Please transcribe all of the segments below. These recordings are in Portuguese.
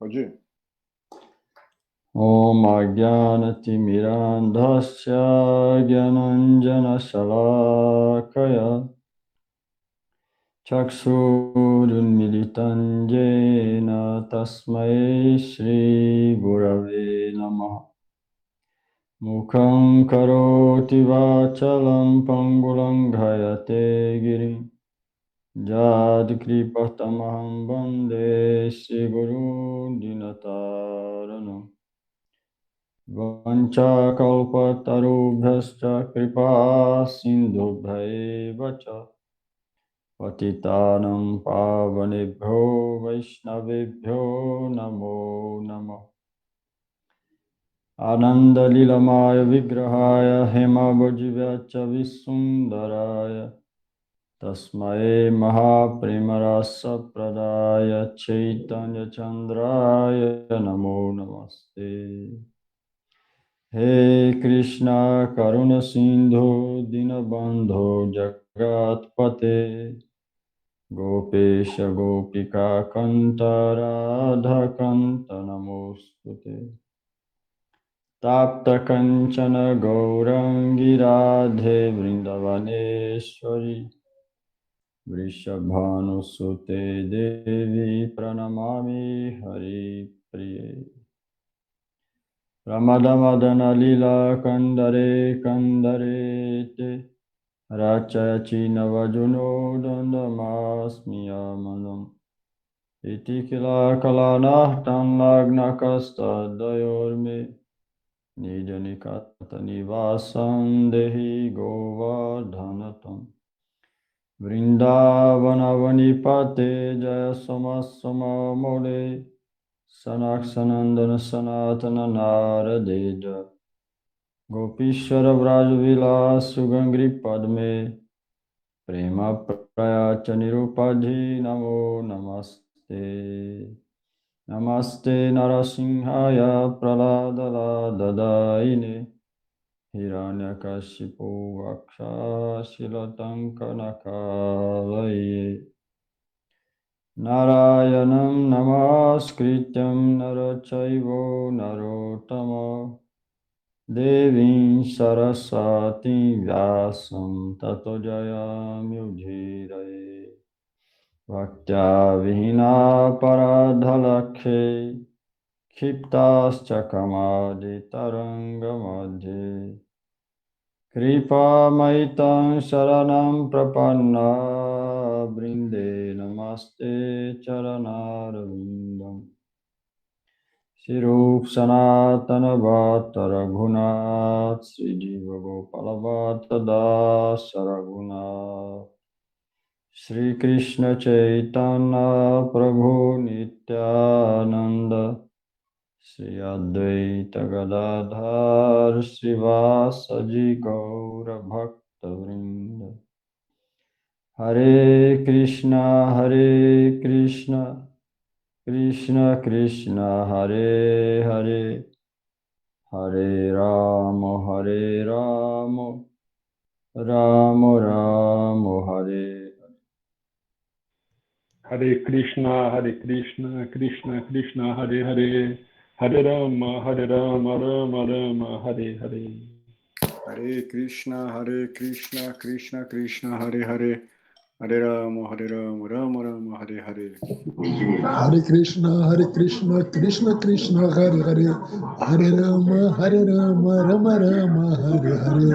Pode ir. Om Ajnanatimirandhasya Gyananjana Shalakaya Chakshurunmilitan Jena Tasmai Shri Gurave Namaha Mukham Karoti Vachalam Pangulam Ghayate Girim Jadkripatamaham Bande Shri Guru Dinataranam Vanchakalpatarubhyascha kripa sindhubhaiva cha patitanam pavanebhyo vaishnavebhyo namo namah. Anandalilamaya vigrahaya hemabhajivyacha visundaraya tasmae mahapremarasa pradaya chaitanya chandraya namo namaste. He Krishna Karuna Sindhu Dinabandho Jagatpate Gopesha Gopika Kanta Radha Kanta Namostute Tapta Kanchana Gaurangi Radhe Vrindavaneshwari Vrishabhanusute Devi Pranamami Hari Priye Ramadhamadana Lila Kandare Kandare Te Rachayachi Navajuno Dandamasmi Yamanam Iti Kila Kalanahtam Lagnakasta Dayorme Nijanikata Nivasam Dehi Govardhanatam Vrindavanavani Jaya Samasama Mole Sanaksanandana Sanatana Naradeja Gopishwara Vrajavila Sugangri Padme Prema Prayacha Nirupadhi Namo Namaste Namaste Narasimhaya Praladala Dadaine Hiranyakashipu Vaksha Shilatankanakalaye Narayanam Namaskrityam Narachaivo Narottama Devim Saraswati Vyasam Tato Jayamudhiraye Bhaktya Vihina Paradhalakhe Kiptas Chakamadi Tarangamadhe Kripa Maitam Sharanam Prapanna Brinde Namaste Charanarvindam Shirup Sanatana Bhatta Raghunath Sri Jiva Gopala Bhatta Das Raghunath Shri Krishna Chaitanya Prabhu Nityananda Shri Advaita Gadadhar Srivasaji Gaura Bhakta Vrinda Hare Krishna Krishna Krishna Hare Hare Hare Rama Rama Rama Hare Hare Krishna Krishna Krishna Hare Hare Hare Rama Rama Rama Hare Hare Hare Krishna Krishna Krishna Hare Hare Hare Rama Rama Rama Hare Hare Hare Krishna Krishna Krishna Hare Hare Hare Rama Rama Rama Hare Hare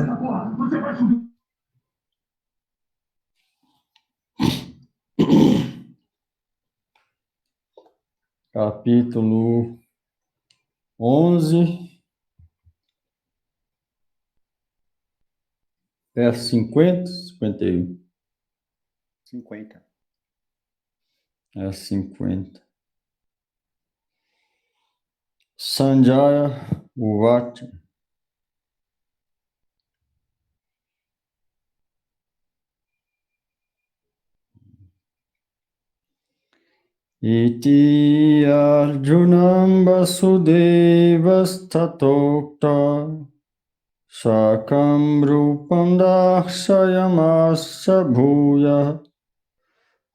Capítulo 11, verso 50, 51. 50. É 50. Sanjaya Uvacha Iti Arjunam Vasudevas Tatokta Sakam Rupam Dakshayamasya Bhuya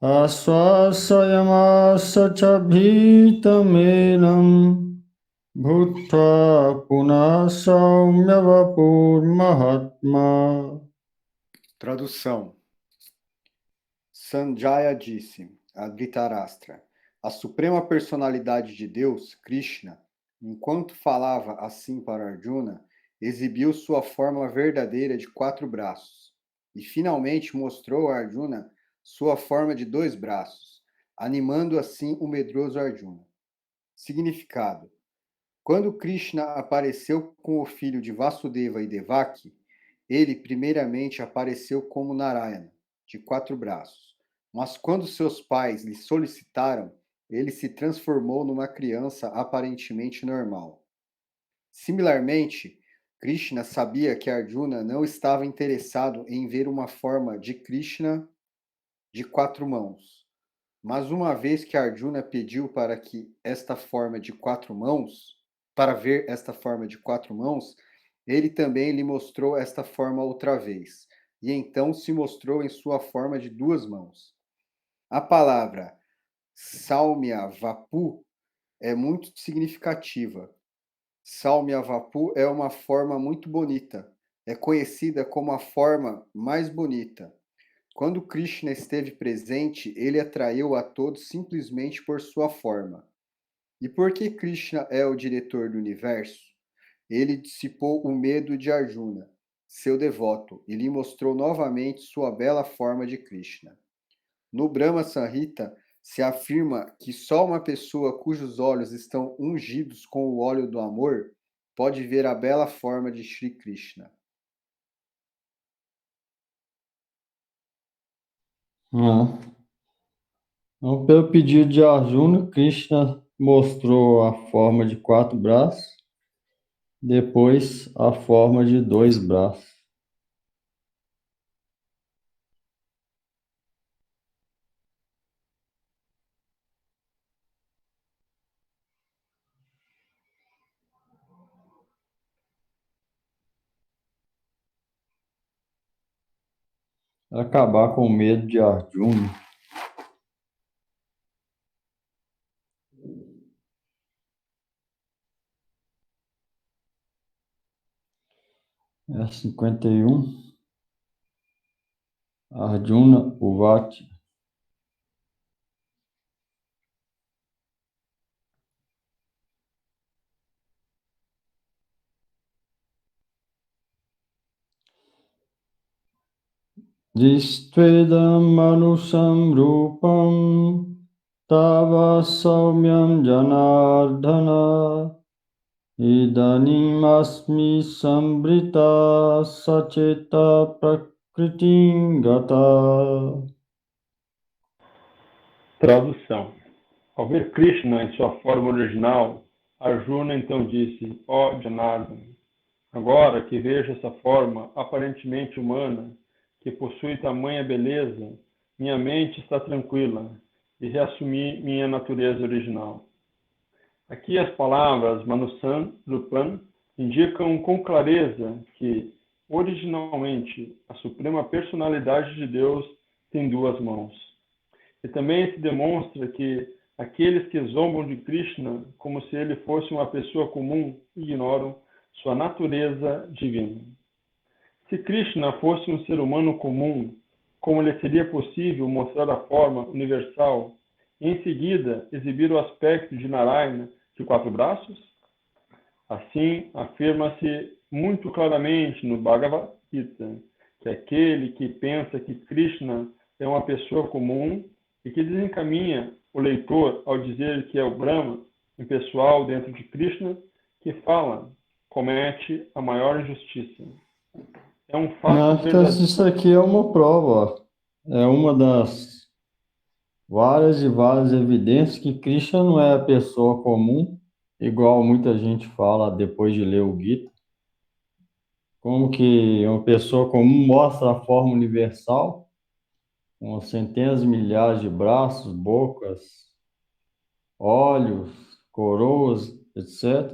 Aswasayamasa cha bhitamenam bhutva punah saumyavapur mahatma. Tradução. Sanjaya disse a Dhritarashtra, a suprema personalidade de Deus, Krishna, enquanto falava assim para Arjuna, exibiu sua forma verdadeira de 4 braços e finalmente mostrou a Arjuna sua forma de 2 braços, animando assim o medroso Arjuna. Significado: quando Krishna apareceu com o filho de Vasudeva e Devaki, ele primeiramente apareceu como Narayana, de 4 braços. Mas quando seus pais lhe solicitaram, ele se transformou numa criança aparentemente normal. Similarmente, Krishna sabia que Arjuna não estava interessado em ver uma forma de Krishna de 4 mãos. Mas uma vez que Arjuna pediu para que esta forma de 4 mãos, para ver esta forma de 4 mãos, ele também lhe mostrou esta forma outra vez, e então se mostrou em sua forma de 2 mãos. A palavra Saumya-vapu é muito significativa. Saumya-vapu é uma forma muito bonita. É conhecida como a forma mais bonita. Quando Krishna esteve presente, ele atraiu a todos simplesmente por sua forma. E porque Krishna é o diretor do universo, ele dissipou o medo de Arjuna, seu devoto, e lhe mostrou novamente sua bela forma de Krishna. No Brahma Samhita, se afirma que só uma pessoa cujos olhos estão ungidos com o óleo do amor pode ver a bela forma de Shri Krishna. Então, pelo pedido de Arjuna, Krishna mostrou a forma de 4 braços, depois a forma de 2 braços. Para acabar com o medo de Arjuna. É 51. Arjuna Uvati. Distvedam manusam rupam tava saumyam janardhana idanim asmi sambrita sacheta prakritim gata. Tradução. Ao ver Krishna em sua forma original, Arjuna então disse: ó Janardana, agora que vejo essa forma aparentemente humana, que possui tamanha beleza, minha mente está tranquila e reassumi minha natureza original. Aqui as palavras Manusam, Rupan indicam com clareza que, originalmente, a suprema personalidade de Deus tem 2 mãos. E também se demonstra que aqueles que zombam de Krishna como se ele fosse uma pessoa comum ignoram sua natureza divina. Se Krishna fosse um ser humano comum, como lhe seria possível mostrar a forma universal e em seguida exibir o aspecto de Narayana de 4 braços? Assim, afirma-se muito claramente no Bhagavad Gita que aquele que pensa que Krishna é uma pessoa comum e que desencaminha o leitor ao dizer que é o Brahma, impessoal dentro de Krishna, que fala, comete a maior injustiça. É um fato verdadeiro. Isso aqui é uma prova, ó. É uma das várias e várias evidências que Krishna não é a pessoa comum, igual muita gente fala depois de ler o Gita. Como que uma pessoa comum mostra a forma universal, com centenas de milhares de braços, bocas, olhos, coroas, etc.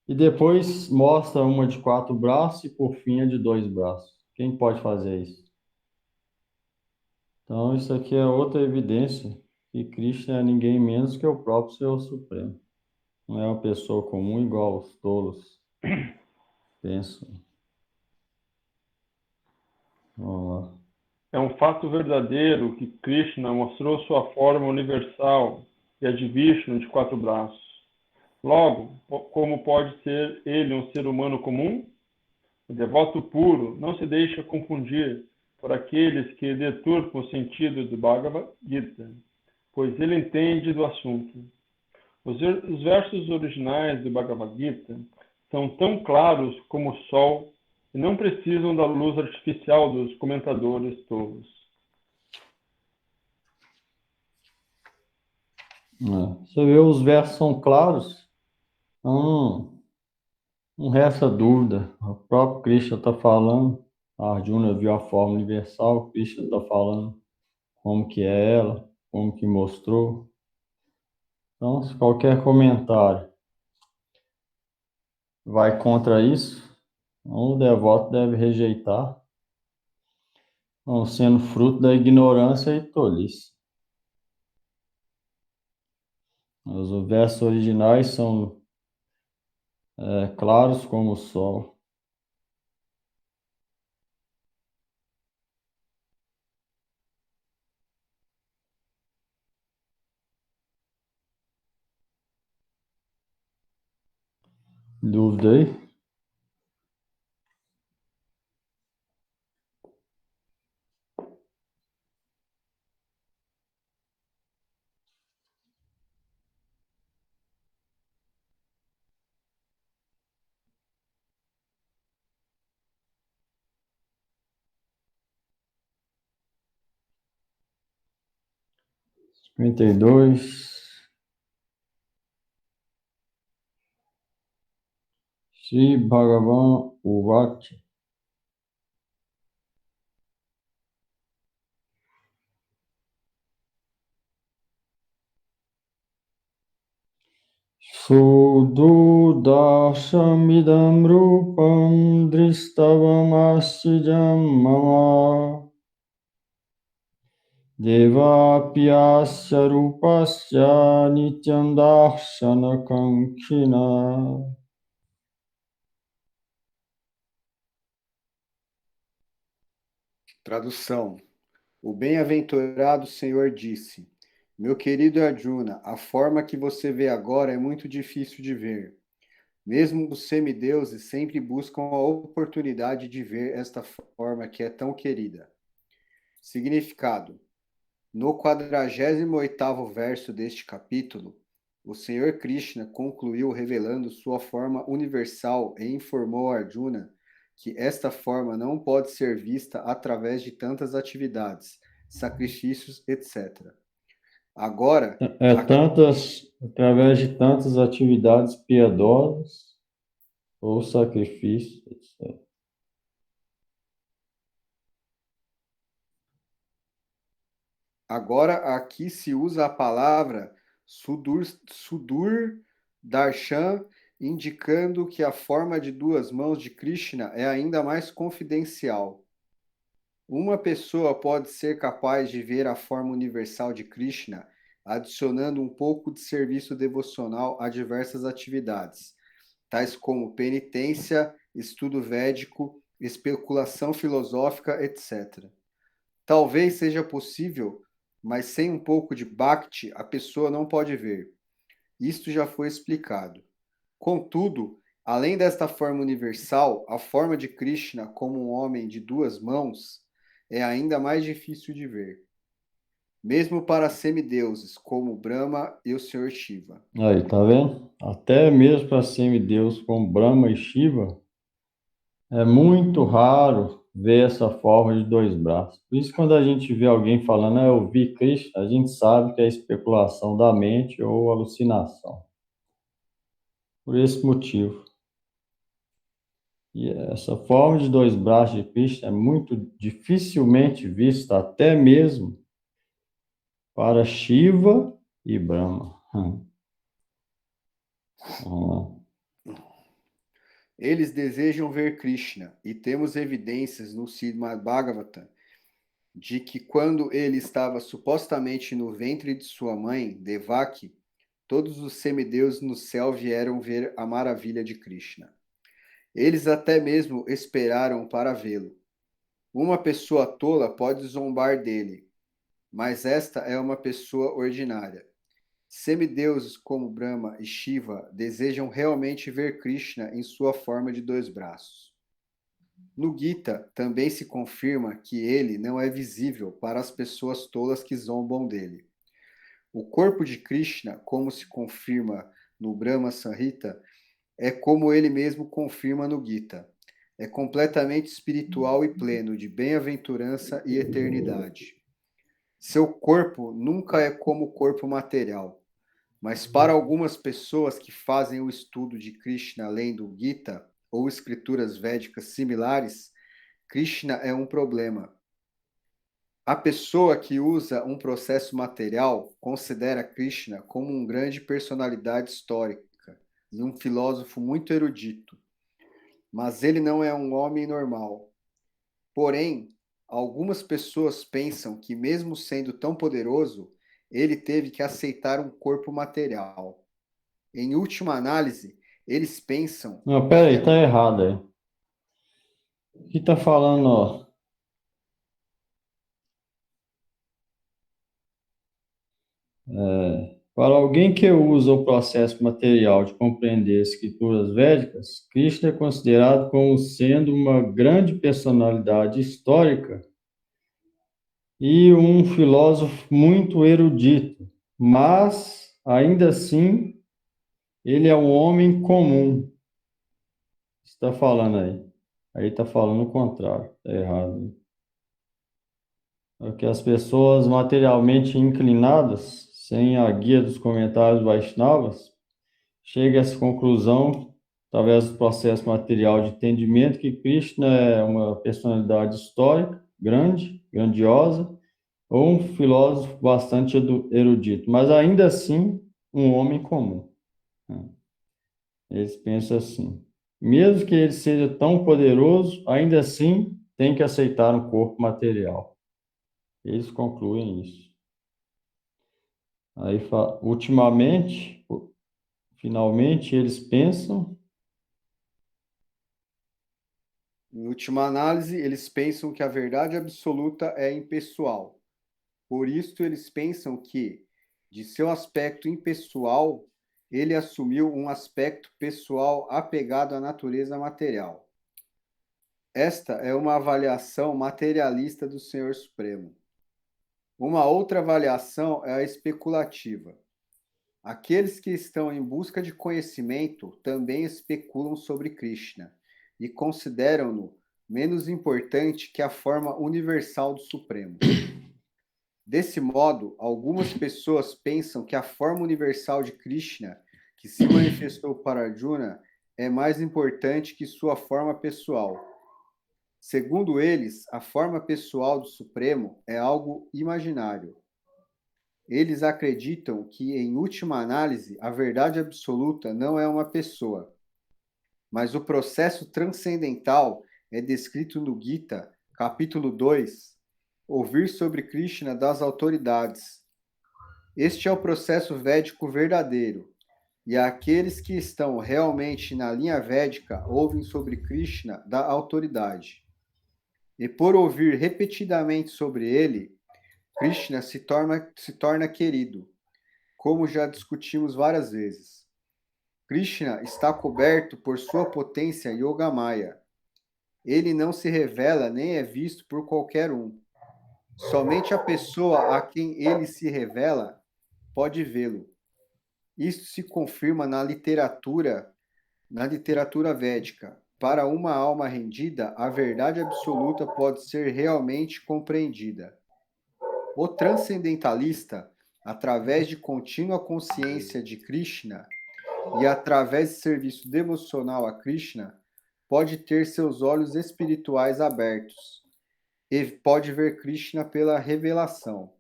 E depois mostra uma de 4 braços e por fim a de 2 braços. Quem pode fazer isso? Então, isso aqui é outra evidência que Krishna é ninguém menos que o próprio Senhor Supremo. Não é uma pessoa comum igual os tolos pensam. Vamos lá. É um fato verdadeiro que Krishna mostrou sua forma universal e a de Vishnu de 4 braços. Logo, como pode ser ele um ser humano comum? O devoto puro não se deixa confundir por aqueles que deturpam o sentido do Bhagavad Gita, pois ele entende do assunto. Os versos originais do Bhagavad Gita são tão claros como o sol e não precisam da luz artificial dos comentadores tolos. Você vê, os versos são claros, então não resta dúvida. O próprio Krishna está falando, a Arjuna viu a forma universal, o Krishna está falando como que é ela, como que mostrou. Então, se qualquer comentário vai contra isso, então o devoto deve rejeitar, não sendo fruto da ignorância e tolice. Os versos originais são claros como o sol. Dúvida aí? Cinquenta e dois. Sri Bhagavan Uvacha. Sudurdarshamidam rupam dristavam mama devapyasya rupasya nityam darshana kankshina. Tradução. O bem-aventurado Senhor disse: Meu querido Arjuna, a forma que você vê agora é muito difícil de ver. Mesmo os semideuses sempre buscam a oportunidade de ver esta forma que é tão querida. Significado. No 48º verso deste capítulo, o Senhor Krishna concluiu revelando sua forma universal e informou a Arjuna que esta forma não pode ser vista através de tantas atividades, sacrifícios, etc. Agora, Através de tantas atividades piedosas ou sacrifícios, etc. agora aqui se usa a palavra Sudur Darshan, indicando que a forma de 2 mãos de Krishna é ainda mais confidencial. Uma pessoa pode ser capaz de ver a forma universal de Krishna, adicionando um pouco de serviço devocional a diversas atividades, tais como penitência, estudo védico, especulação filosófica, etc. Talvez seja possível, mas sem um pouco de bhakti a pessoa não pode ver. Isto já foi explicado. Contudo, além desta forma universal, a forma de Krishna como um homem de 2 mãos é ainda mais difícil de ver, mesmo para semideuses como Brahma e o Senhor Shiva. Aí, tá vendo? Até mesmo para semideus como Brahma e Shiva, é muito raro ver essa forma de 2 braços. Por isso, quando a gente vê alguém falando, eu vi Krishna, a gente sabe que é especulação da mente ou alucinação. Por esse motivo. E essa forma de 2 braços de Krishna é muito dificilmente vista, até mesmo para Shiva e Brahma. Eles desejam ver Krishna, e temos evidências no Srimad Bhagavatam de que quando ele estava supostamente no ventre de sua mãe, Devaki, todos os semideuses no céu vieram ver a maravilha de Krishna. Eles até mesmo esperaram para vê-lo. Uma pessoa tola pode zombar dele, mas esta é uma pessoa ordinária. Semideuses como Brahma e Shiva desejam realmente ver Krishna em sua forma de 2 braços. No Gita, também se confirma que ele não é visível para as pessoas tolas que zombam dele. O corpo de Krishna, como se confirma no Brahma Samhita, é como ele mesmo confirma no Gita. É completamente espiritual e pleno de bem-aventurança e eternidade. Seu corpo nunca é como o corpo material, mas para algumas pessoas que fazem o estudo de Krishna lendo o Gita ou escrituras védicas similares, Krishna é um problema. A pessoa que usa um processo material considera Krishna como uma grande personalidade histórica e um filósofo muito erudito. Mas ele não é um homem normal. Porém, algumas pessoas pensam que, mesmo sendo tão poderoso, ele teve que aceitar um corpo material. Em última análise, eles pensam... Não, peraí, tá errado aí. Aqui tá falando, ó. Para alguém que usa o processo material de compreender as escrituras védicas, Krishna é considerado como sendo uma grande personalidade histórica e um filósofo muito erudito, mas, ainda assim, ele é um homem comum. Está falando aí. Aí está falando o contrário, está errado. É que as pessoas materialmente inclinadas, sem a guia dos comentários Vaishnavas, chegam a essa conclusão, através do processo material de entendimento, que Krishna é uma personalidade histórica, grande, grandiosa, ou um filósofo bastante erudito, mas ainda assim um homem comum. Eles pensam assim. Mesmo que ele seja tão poderoso, ainda assim tem que aceitar um corpo material. Eles concluem isso. Aí, ultimamente, finalmente, eles pensam. Em última análise, eles pensam que a verdade absoluta é impessoal. Por isso, eles pensam que, de seu aspecto impessoal, ele assumiu um aspecto pessoal apegado à natureza material. Esta é uma avaliação materialista do Senhor Supremo. Uma outra avaliação é a especulativa. Aqueles que estão em busca de conhecimento também especulam sobre Krishna e consideram-no menos importante que a forma universal do Supremo. Desse modo, algumas pessoas pensam que a forma universal de Krishna, que se manifestou para Arjuna, é mais importante que sua forma pessoal. Segundo eles, a forma pessoal do Supremo é algo imaginário. Eles acreditam que, em última análise, a verdade absoluta não é uma pessoa, mas o processo transcendental é descrito no Gita, capítulo 2, ouvir sobre Krishna das autoridades. Este é o processo védico verdadeiro, e aqueles que estão realmente na linha védica ouvem sobre Krishna da autoridade. E por ouvir repetidamente sobre ele, Krishna se torna querido, como já discutimos várias vezes. Krishna está coberto por sua potência Yogamaya. Ele não se revela nem é visto por qualquer um. Somente a pessoa a quem ele se revela pode vê-lo. Isto se confirma na literatura védica. Para uma alma rendida, a verdade absoluta pode ser realmente compreendida. O transcendentalista, através de contínua consciência de Krishna e através de serviço devocional a Krishna, pode ter seus olhos espirituais abertos e pode ver Krishna pela revelação.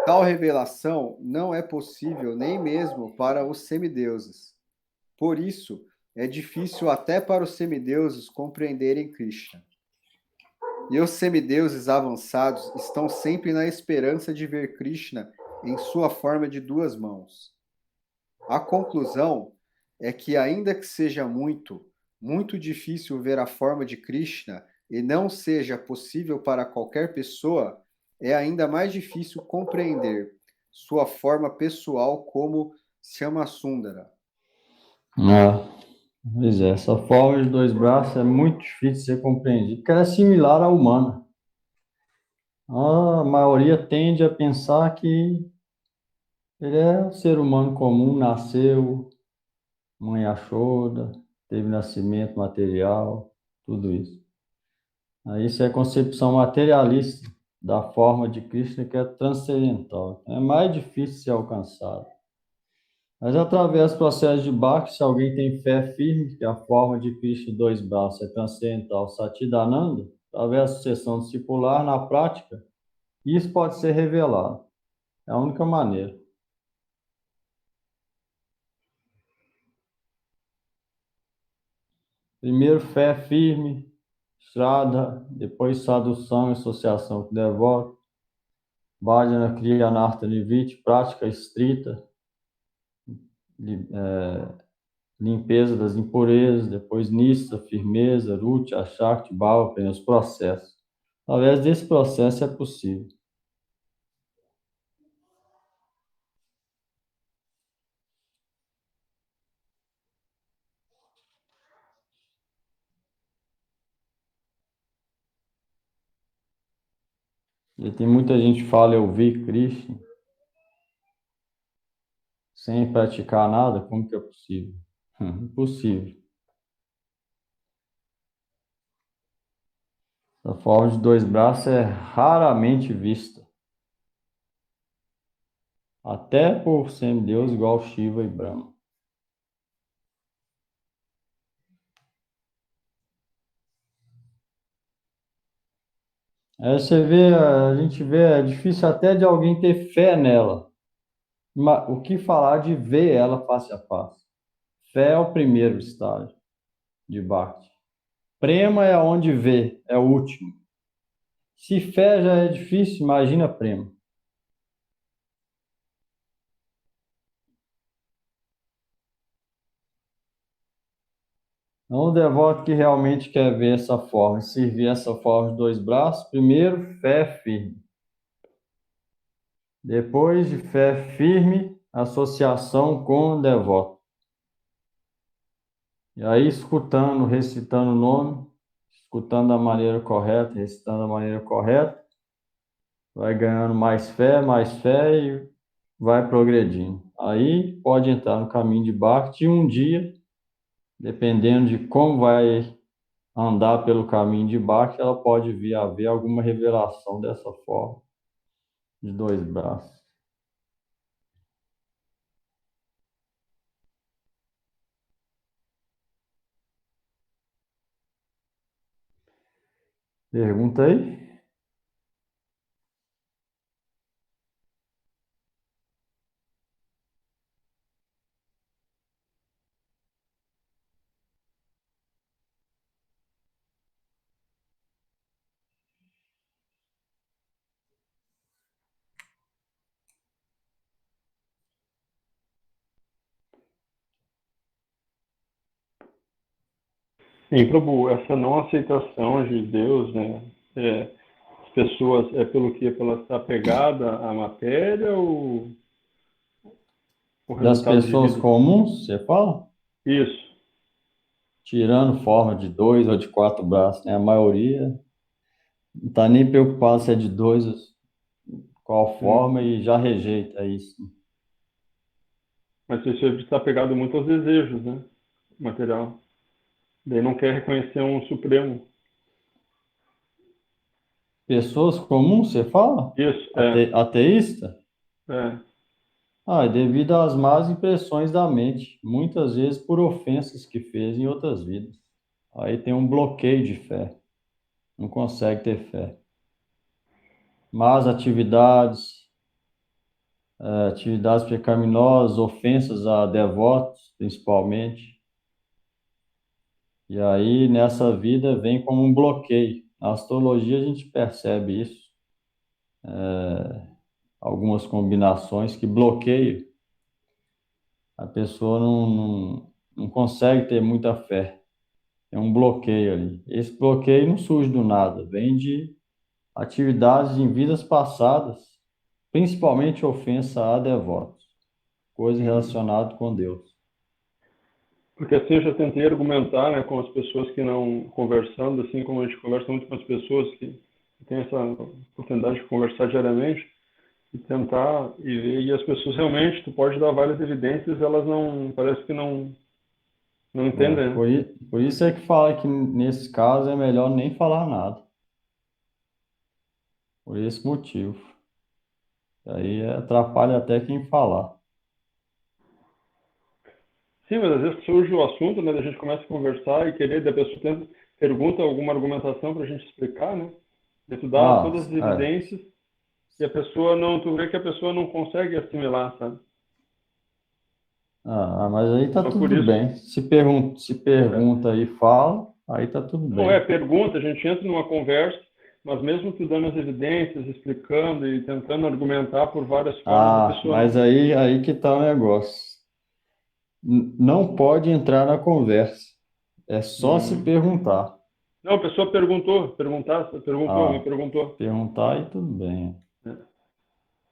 Tal revelação não é possível nem mesmo para os semideuses. Por isso, é difícil até para os semideuses compreenderem Krishna. E os semideuses avançados estão sempre na esperança de ver Krishna em sua forma de duas mãos. A conclusão é que, ainda que seja muito, muito difícil ver a forma de Krishna e não seja possível para qualquer pessoa, é ainda mais difícil compreender sua forma pessoal como Shyamasundara. Pois é, essa forma de dois braços é muito difícil de ser compreendida, porque ela é similar à humana. A maioria tende a pensar que ele é um ser humano comum, nasceu, mãe Yashoda, teve nascimento material, tudo isso. Aí isso é concepção materialista da forma de Krishna, que é transcendental. É mais difícil de ser alcançado. Mas através do processo de Bhakti, se alguém tem fé firme que a forma de Krishna dois braços é transcendental, Satchidananda, através da sucessão discipular, na prática, isso pode ser revelado. É a única maneira. Primeiro, fé firme, Shraddha, depois sadhução, associação com devoto, Bhajana, Kriya, Narta, Niviti, prática estrita, limpeza das impurezas, depois Nissa, firmeza, Ruti, Ashakti, Bhava, os processos. Através desse processo é possível. E tem muita gente que fala, eu vi Krishna, sem praticar nada, como que é possível? Impossível. A forma de dois braços é raramente vista. Até por semideus igual Shiva e Brahma. Aí você vê, a gente vê, é difícil até de alguém ter fé nela. O que falar de ver ela face a face? Fé é o primeiro estágio de Bhakti. Prema é onde vê, é o último. Se fé já é difícil, imagina prema. Então, o devoto que realmente quer ver essa forma, servir essa forma de dois braços, primeiro, fé firme. Depois de fé firme, associação com o devoto. E aí, escutando, recitando o nome, escutando da maneira correta, recitando da maneira correta, vai ganhando mais fé e vai progredindo. Aí pode entrar no caminho de Bhakti e um dia, dependendo de como vai andar pelo caminho de Bhakti, ela pode vir a ver alguma revelação dessa forma, de dois braços. Pergunta aí? Em Prabhu, essa não aceitação de Deus, né? As pessoas, é pelo que? Pela estar apegada à matéria ou o Das resultado de pessoas vida? comuns, você fala? Isso. Tirando forma de dois ou de quatro braços, né? A maioria não está nem preocupada se é de dois, qual forma, e já rejeita isso. Mas você está apegado muito aos desejos, né? Material. Daí não quer reconhecer um supremo. Pessoas comuns, você fala? Isso, Ateísta? é. É devido às más impressões da mente, muitas vezes por ofensas que fez em outras vidas. Aí tem um bloqueio de fé, não consegue ter fé. Más atividades, atividades pecaminosas, ofensas a devotos, principalmente. E aí nessa vida vem como um bloqueio Na astrologia a gente percebe isso, algumas combinações que bloqueiam. A pessoa não consegue ter muita fé. Tem um bloqueio ali. Esse bloqueio não surge do nada, vem de atividades em vidas passadas, principalmente ofensa a devotos, coisa relacionada com Deus. Porque assim eu já tentei argumentar, né, com as pessoas que não conversando, assim como a gente conversa muito com as pessoas que têm essa oportunidade de conversar diariamente, e tentar e ver, e as pessoas realmente, tu pode dar várias evidências, elas não, parece que não entendem, né? Por isso é que fala que nesse caso é melhor nem falar nada. Por esse motivo. Aí atrapalha até quem falar. Sim, mas às vezes surge o assunto, né, da gente começa a conversar e querer, da pessoa tenta, pergunta alguma argumentação para a gente explicar, né? E tu dá Ah, todas as é. evidências e a pessoa não, tu vê que a pessoa não consegue assimilar, sabe? Mas aí tá Então, por tudo isso, bem. Se pergunta e fala, aí tá tudo não é bem. pergunta, a gente entra numa conversa, mas mesmo tu dando as evidências, explicando e tentando argumentar por várias formas, a pessoa Mas não. aí que tá o negócio. Não pode entrar na conversa. É só se Hum. perguntar. Não, a pessoa perguntou, me Ah, perguntou. perguntar e tudo bem. Né?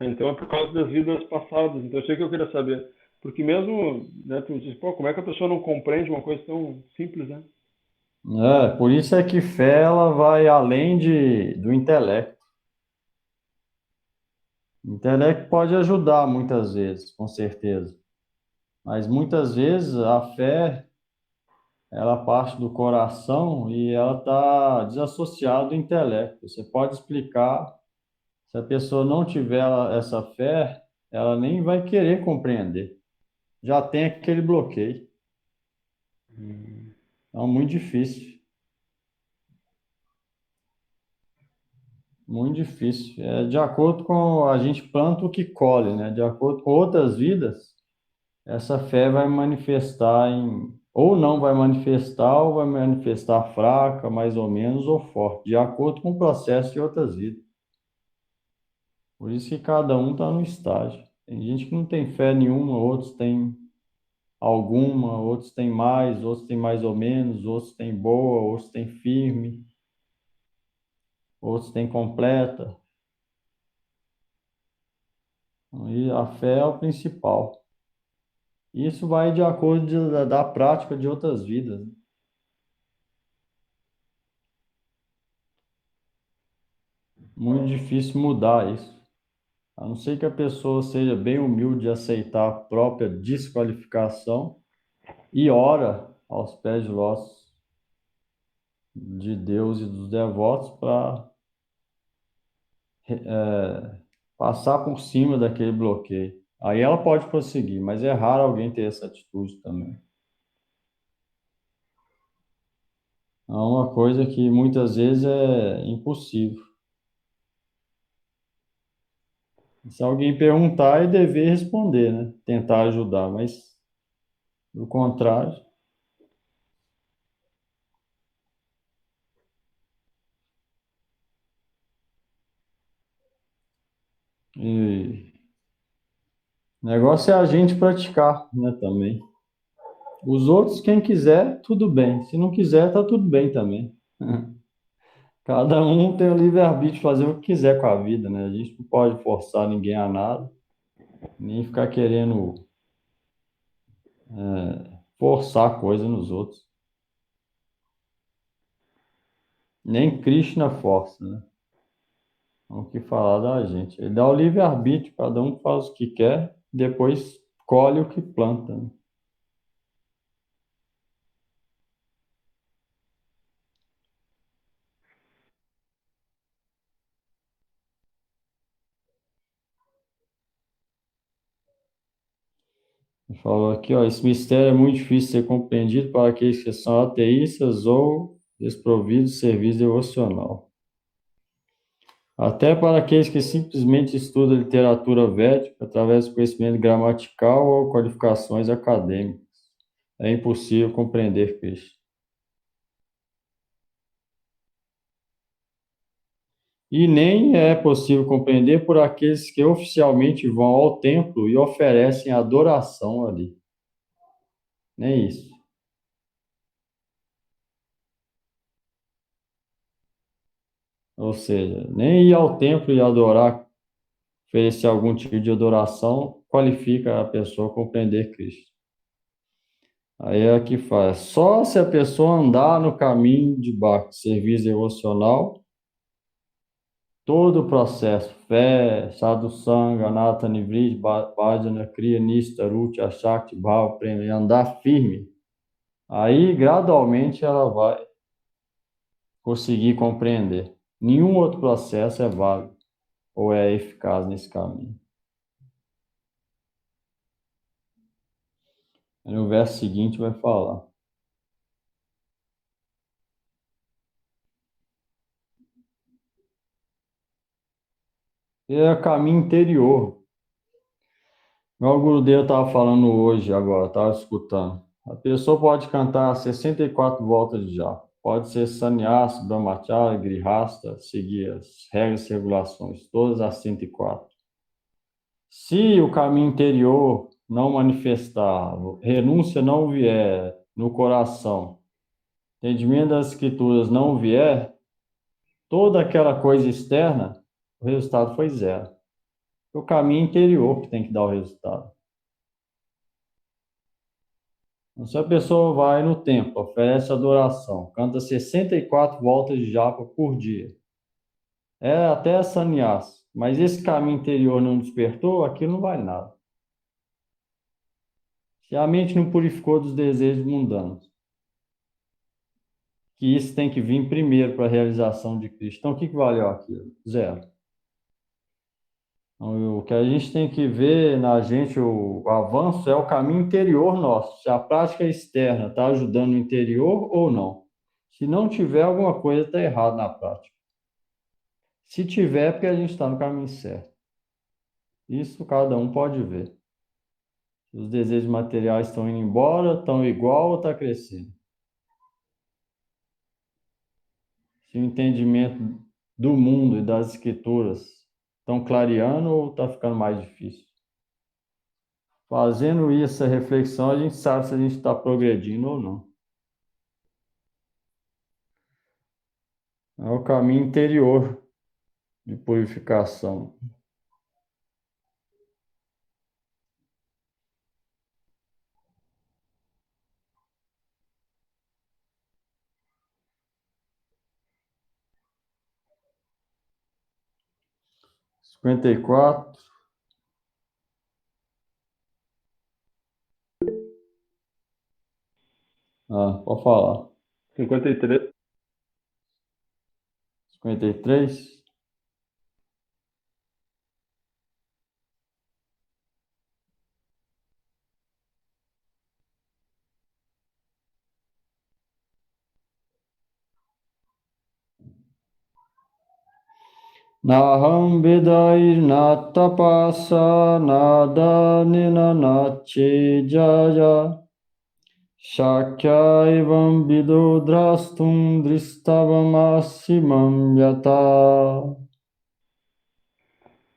Então é por causa das vidas passadas. Então isso é que eu queria saber. Porque mesmo, né, tu diz, pô, como é que a pessoa não compreende uma coisa tão simples, né? Por isso é que fé ela vai além do intelecto. O intelecto pode ajudar muitas vezes, com certeza. Mas muitas vezes a fé, ela parte do coração e ela está desassociada do intelecto. Você pode explicar, se a pessoa não tiver essa fé, ela nem vai querer compreender. Já tem aquele bloqueio. Então, muito difícil. Muito difícil. É de acordo com a gente planta o que colhe, né? De acordo com outras vidas, essa fé vai manifestar ou não vai manifestar, ou vai manifestar fraca, mais ou menos, ou forte, de acordo com o processo de outras vidas. Por isso que cada um está no estágio. Tem gente que não tem fé nenhuma, outros têm alguma, outros têm mais, outros têm mais ou menos, outros têm boa, outros têm firme, outros têm completa. E a fé é o principal. Isso vai de acordo da prática de outras vidas, né? Muito difícil mudar isso. A não ser que a pessoa seja bem humilde de aceitar a própria desqualificação e ora aos pés de lótus de Deus e dos devotos para passar por cima daquele bloqueio. Aí ela pode conseguir, mas é raro alguém ter essa atitude também. É uma coisa que muitas vezes é impossível. Se alguém perguntar, é dever responder, né? Tentar ajudar, mas do contrário. E o negócio é a gente praticar, né, também. Os outros, quem quiser, tudo bem. Se não quiser, tá tudo bem também. Cada um tem o livre-arbítrio de fazer o que quiser com a vida, né? A gente não pode forçar ninguém a nada, nem ficar querendo forçar coisa nos outros. Nem Krishna força, né? O que falar da gente. Ele dá o livre-arbítrio, cada um faz o que quer, depois colhe o que planta, né? Ele falou aqui, ó, esse mistério é muito difícil de ser compreendido para aqueles que são ateístas ou desprovidos de serviço devocional. Até para aqueles que simplesmente estudam literatura védica através do conhecimento gramatical ou qualificações acadêmicas. É impossível compreender Krishna. E nem é possível compreender por aqueles que oficialmente vão ao templo e oferecem adoração ali. Nem isso. Ou seja, nem ir ao templo e adorar, oferecer algum tipo de adoração, qualifica a pessoa a compreender Cristo. Aí é que faz. Só se a pessoa andar no caminho de Bhakti, serviço devocional, todo o processo, fé, sadhu sanga, anata nivrit, bhajana, kriya, nista, rucha, shakti, bhava, prema, e andar firme, aí gradualmente ela vai conseguir compreender. Nenhum outro processo é válido ou é eficaz nesse caminho. Aí no verso seguinte vai falar. E é o caminho interior. Igual o Gurudev estava falando hoje, agora, estava escutando. A pessoa pode cantar 64 voltas de japa. Pode ser sannyasa, brahmacharya, grihasta, seguir as regras e regulações, todas as 104. Se o caminho interior não manifestar, renúncia não vier no coração, entendimento das escrituras não vier, toda aquela coisa externa, o resultado foi zero. É o caminho interior que tem que dar o resultado. Então, se a pessoa vai no templo, oferece adoração, canta 64 voltas de japa por dia, é até sannyasa, mas esse caminho interior não despertou, aquilo não vale nada. Se a mente não purificou dos desejos mundanos, que isso tem que vir primeiro para a realização de Cristo. Então, o que valeu aquilo? Zero. Então, o que a gente tem que ver na gente, o avanço, é o caminho interior nosso. Se a prática externa está ajudando o interior ou não. Se não tiver, alguma coisa está errada na prática. Se tiver, é porque a gente está no caminho certo. Isso cada um pode ver. Se os desejos materiais estão indo embora, estão igual ou está crescendo. Se o entendimento do mundo e das escrituras estão clareando ou está ficando mais difícil. Fazendo essa reflexão, a gente sabe se a gente está progredindo ou não. É o caminho interior de purificação. Cinquenta e quatro. Pode falar. 53. 53. Naham vedair natapasa nadanina nache jaya shakya evam vido drastum dristavam asimam yata.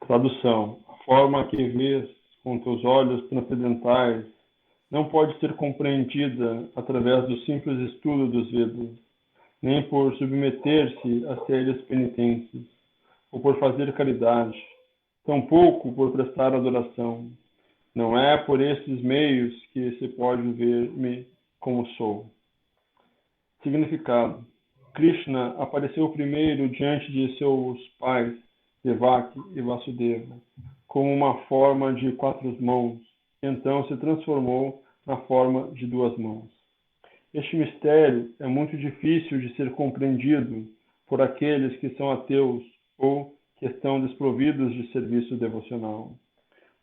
Tradução. A forma que vês com teus olhos transcendentais não pode ser compreendida através do simples estudo dos Vedas, nem por submeter-se a sérias penitências, ou por fazer caridade, tampouco por prestar adoração. Não é por esses meios que se pode ver-me como sou. Significado. Krishna apareceu primeiro diante de seus pais, Devaki e Vasudeva, como uma forma de 4 mãos, e então se transformou na forma de 2 mãos. Este mistério é muito difícil de ser compreendido por aqueles que são ateus ou que estão desprovidos de serviço devocional.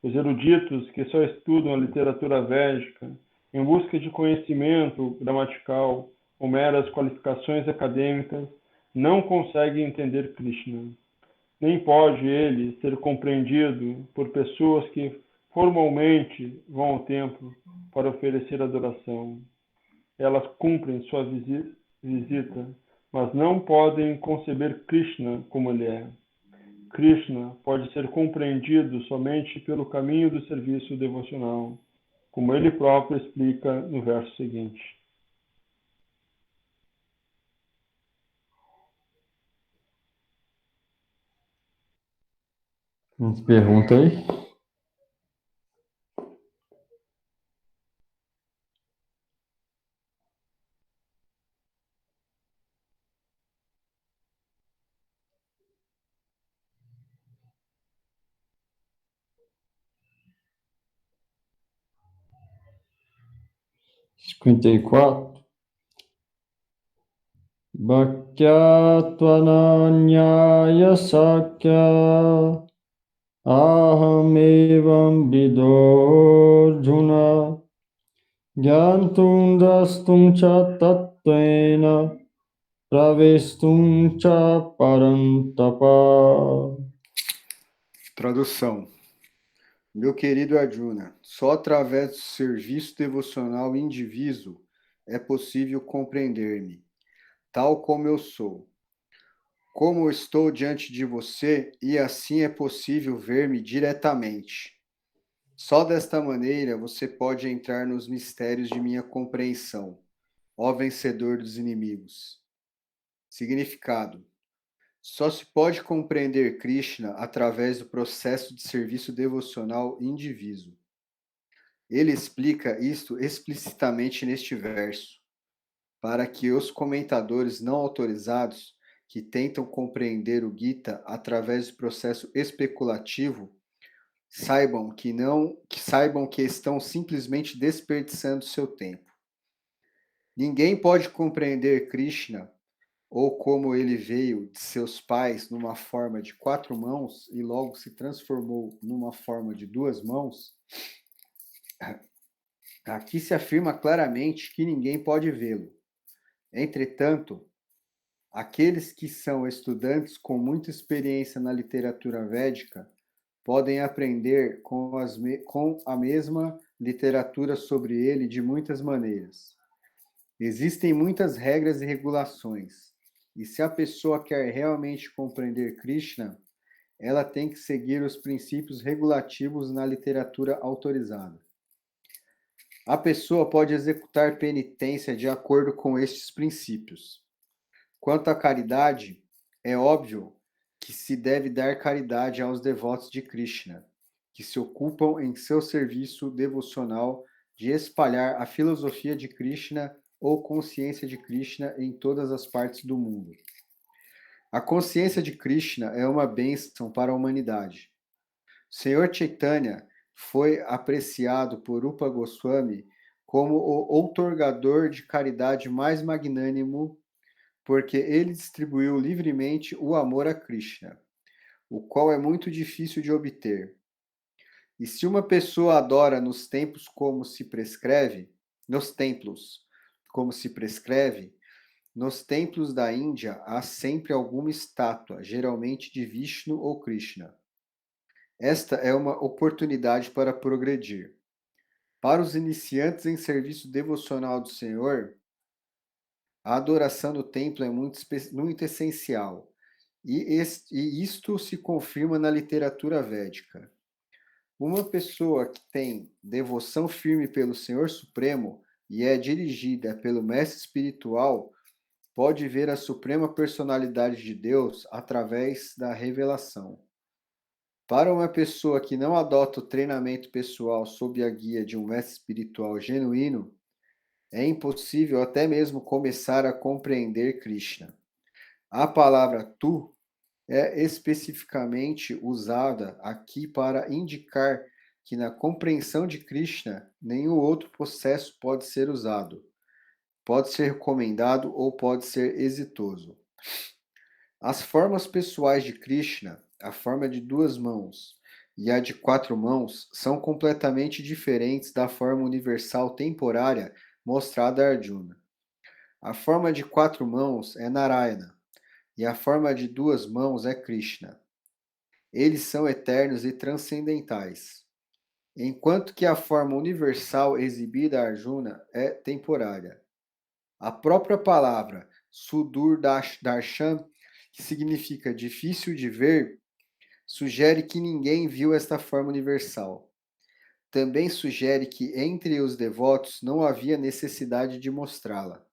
Os eruditos que só estudam a literatura védica em busca de conhecimento gramatical ou meras qualificações acadêmicas não conseguem entender Krishna. Nem pode ele ser compreendido por pessoas que formalmente vão ao templo para oferecer adoração. Elas cumprem sua visita, mas não podem conceber Krishna como ele é. Krishna pode ser compreendido somente pelo caminho do serviço devocional, como ele próprio explica no verso seguinte. Pergunta aí. Cinquenta e quatro. Bhaktyatvanyaya sakya ahamevam vidorjuna gyantum drastum cha tattvena pravestum cha parantapa. Tradução. Meu querido Arjuna, só através do serviço devocional indiviso é possível compreender-me, tal como eu sou. Como estou diante de você, e assim é possível ver-me diretamente. Só desta maneira você pode entrar nos mistérios de minha compreensão, ó vencedor dos inimigos. Significado. Só se pode compreender Krishna através do processo de serviço devocional indiviso. Ele explica isto explicitamente neste verso, para que os comentadores não autorizados que tentam compreender o Gita através do processo especulativo saibam que estão simplesmente desperdiçando seu tempo. Ninguém pode compreender Krishna ou como ele veio de seus pais numa forma de 4 mãos e logo se transformou numa forma de 2 mãos. Aqui se afirma claramente que ninguém pode vê-lo. Entretanto, aqueles que são estudantes com muita experiência na literatura védica podem aprender com a mesma literatura sobre ele de muitas maneiras. Existem muitas regras e regulações, e se a pessoa quer realmente compreender Krishna, ela tem que seguir os princípios regulativos na literatura autorizada. A pessoa pode executar penitência de acordo com estes princípios. Quanto à caridade, é óbvio que se deve dar caridade aos devotos de Krishna, que se ocupam em seu serviço devocional de espalhar a filosofia de Krishna ou consciência de Krishna em todas as partes do mundo. A consciência de Krishna é uma bênção para a humanidade. O Senhor Chaitanya foi apreciado por Rupa Goswami como o outorgador de caridade mais magnânimo, porque ele distribuiu livremente o amor a Krishna, o qual é muito difícil de obter. E se uma pessoa adora nos templos como se prescreve, nos templos da Índia há sempre alguma estátua, geralmente de Vishnu ou Krishna. Esta é uma oportunidade para progredir. Para os iniciantes em serviço devocional do Senhor, a adoração no templo é muito essencial, e isto se confirma na literatura védica. Uma pessoa que tem devoção firme pelo Senhor Supremo e é dirigida pelo mestre espiritual pode ver a suprema personalidade de Deus através da revelação. Para uma pessoa que não adota o treinamento pessoal sob a guia de um mestre espiritual genuíno, é impossível até mesmo começar a compreender Krishna. A palavra tu é especificamente usada aqui para indicar que na compreensão de Krishna, nenhum outro processo pode ser usado. Pode ser recomendado ou pode ser exitoso. As formas pessoais de Krishna, a forma de 2 mãos e a de 4 mãos, são completamente diferentes da forma universal temporária mostrada a Arjuna. A forma de 4 mãos é Narayana e a forma de 2 mãos é Krishna. Eles são eternos e transcendentais, enquanto que a forma universal exibida a Arjuna é temporária. A própria palavra Sudur Darshan, que significa difícil de ver, sugere que ninguém viu esta forma universal. Também sugere que entre os devotos não havia necessidade de mostrá-la.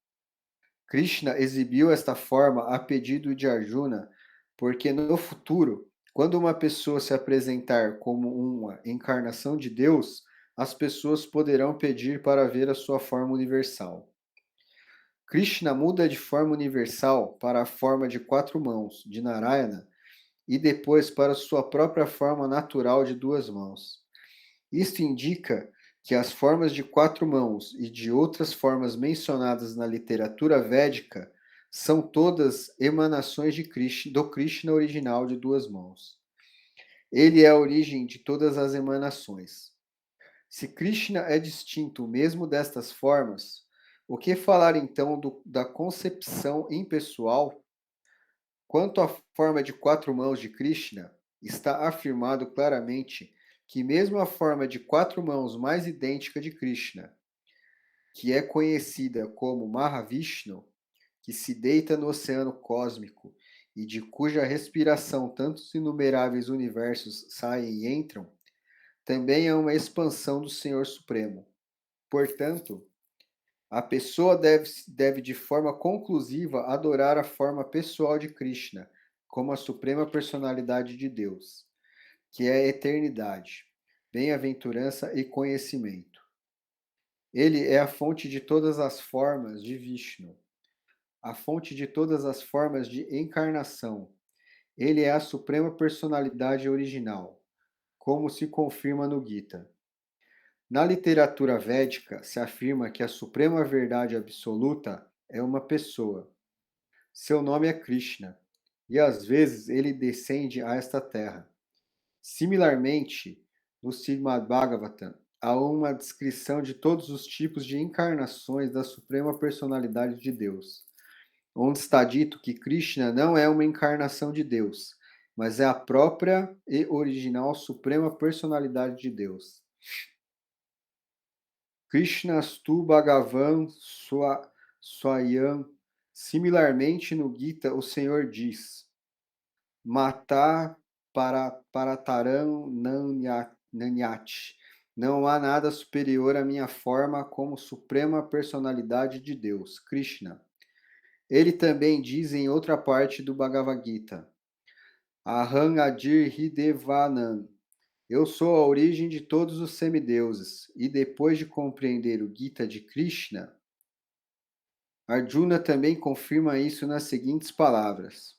Krishna exibiu esta forma a pedido de Arjuna, porque no futuro, quando uma pessoa se apresentar como uma encarnação de Deus, as pessoas poderão pedir para ver a sua forma universal. Krishna muda de forma universal para a forma de 4 mãos, de Narayana, e depois para sua própria forma natural de 2 mãos. Isto indica que as formas de 4 mãos e de outras formas mencionadas na literatura védica são todas emanações do Krishna original de 2 mãos. Ele é a origem de todas as emanações. Se Krishna é distinto mesmo destas formas, o que falar então da concepção impessoal? Quanto à forma de 4 mãos de Krishna, está afirmado claramente que mesmo a forma de 4 mãos mais idêntica de Krishna, que é conhecida como Mahavishnu, que se deita no oceano cósmico e de cuja respiração tantos inumeráveis universos saem e entram, também é uma expansão do Senhor Supremo. Portanto, a pessoa deve de forma conclusiva adorar a forma pessoal de Krishna como a suprema personalidade de Deus, que é a eternidade, bem-aventurança e conhecimento. Ele é a fonte de todas as formas de Vishnu, a fonte de todas as formas de encarnação. Ele é a suprema personalidade original, como se confirma no Gita. Na literatura védica, se afirma que a suprema verdade absoluta é uma pessoa. Seu nome é Krishna, e às vezes ele descende a esta terra. Similarmente, no Srimad Bhagavatam, há uma descrição de todos os tipos de encarnações da suprema personalidade de Deus, onde está dito que Krishna não é uma encarnação de Deus, mas é a própria e original suprema personalidade de Deus. Krishnastu Bhagavan Swayam. Similarmente, no Gita, o Senhor diz: Mata Parataram Nanyati. Não há nada superior à minha forma como suprema personalidade de Deus, Krishna. Ele também diz em outra parte do Bhagavad Gita: Aham Adir Hidevanan. Eu sou a origem de todos os semideuses. E depois de compreender o Gita de Krishna, Arjuna também confirma isso nas seguintes palavras: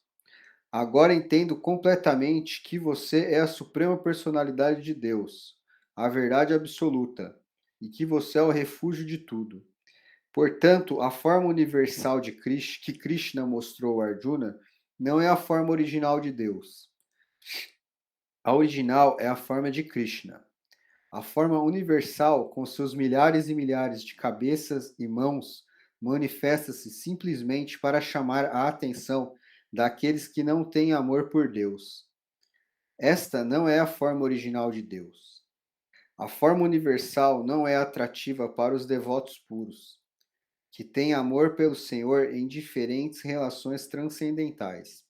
Agora entendo completamente que você é a suprema personalidade de Deus, a verdade absoluta, e que você é o refúgio de tudo. Portanto, a forma universal de Krishna, que Krishna mostrou a Arjuna não é a forma original de Deus. A original é a forma de Krishna. A forma universal, com seus milhares e milhares de cabeças e mãos, manifesta-se simplesmente para chamar a atenção daqueles que não têm amor por Deus. Esta não é a forma original de Deus. A forma universal não é atrativa para os devotos puros, que têm amor pelo Senhor em diferentes relações transcendentais.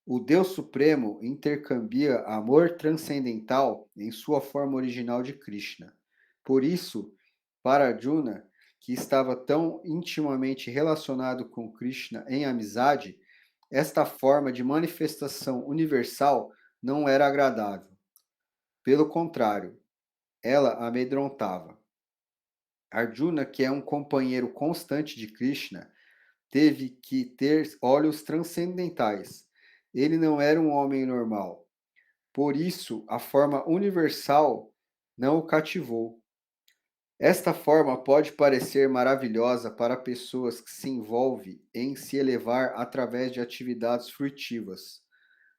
O Deus Supremo intercambia amor transcendental em sua forma original de Krishna. Por isso, para Arjuna, que estava tão intimamente relacionado com Krishna em amizade, esta forma de manifestação universal não era agradável. Pelo contrário, ela amedrontava. Arjuna, que é um companheiro constante de Krishna, teve que ter olhos transcendentais. Ele não era um homem normal. Por isso, a forma universal não o cativou. Esta forma pode parecer maravilhosa para pessoas que se envolvem em se elevar através de atividades fruitivas.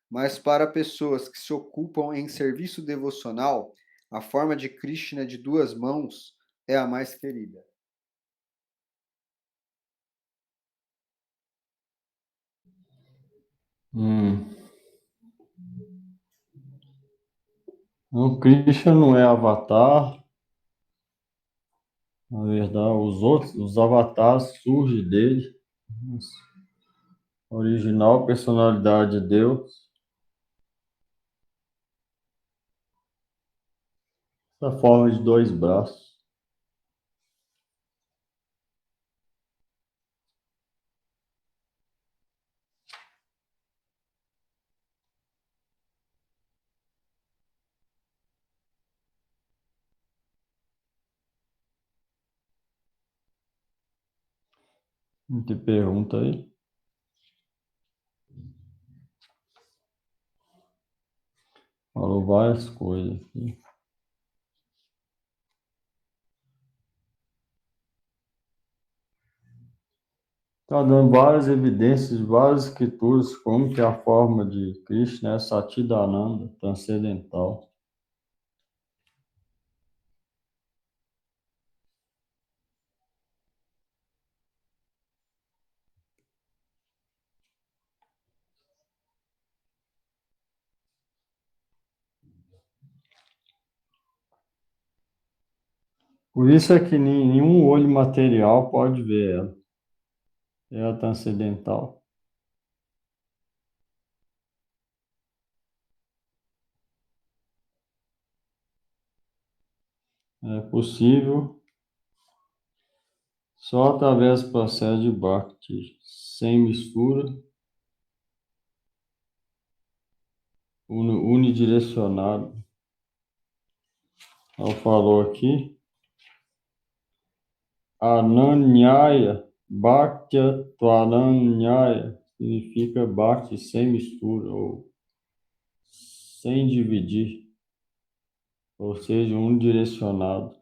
Mas para pessoas que se ocupam em serviço devocional, a forma de Krishna de 2 mãos é a mais querida. Então, Krishna não é avatar. Na verdade, os avatares surgem dele. A original personalidade de Deus. essa forma de dois braços. Não te pergunta aí? Falou várias coisas aqui. Está dando várias evidências, várias escrituras, como que a forma de Krishna é Satidananda, transcendental. Por isso é que nenhum olho material pode ver ela. É a transcendental. É possível só através do processo de Bhakti, sem mistura, unidirecionado. Ela falou aqui, Ananyaya, Bhaktya Tvananyaya, significa Bhakti sem mistura, ou sem dividir, ou seja, unidirecionado.